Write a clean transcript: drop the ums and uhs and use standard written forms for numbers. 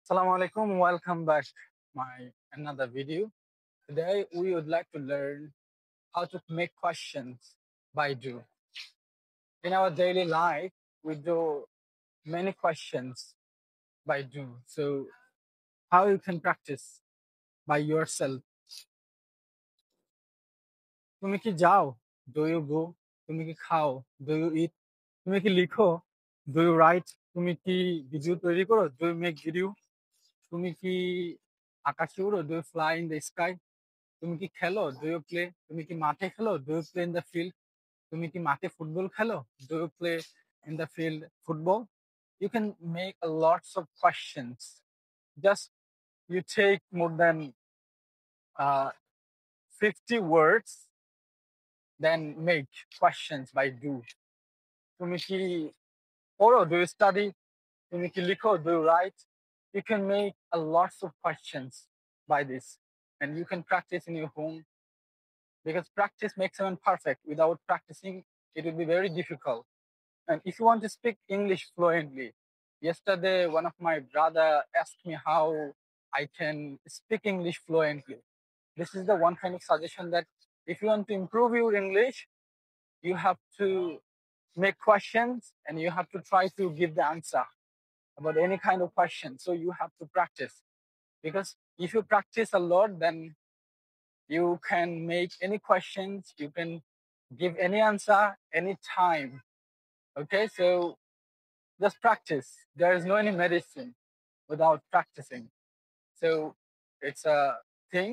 Assalamu alaikum. Welcome back my another video. Today we would like to learn how to make questions by do. In our daily life, we do many questions by do. So how you can practice by yourself? তুমি কি যাও? Do you go? তুমি কি খাও? Do you eat? তুমি কি লিখো? Do you write? তুমি কি ভিডিও তৈরি করো? Do you make video? তুমি কি আকাশে উড়ো? Do you fly in the sky? তুমি কি খেলো? Do you play? তুমি কি মাঠে খেলো? Do you play in the field? তুমি কি মাঠে ফুটবল খেলো? Do you play in the field football? You can make a lots of questions. Just you take more than 50 words, then make questions by do. তুমি কি পড়ো? Do you study? তুমি কি লিখো? Do you write? You can make a lots of questions by this, and you can practice in your home because practice makes someone perfect. Without practicing, it will be very difficult. And if you want to speak English fluently, yesterday one of my brother asked me how I can speak English fluently. This is the one kind of suggestion that if you want to improve your English, you have to make questions and you have to try to give the answer about any kind of question. So you have to practice because if you practice a lot, then you can make any questions, you can give any answer anytime. Okay, so just practice. There is no any medicine without practicing. So it's a thing.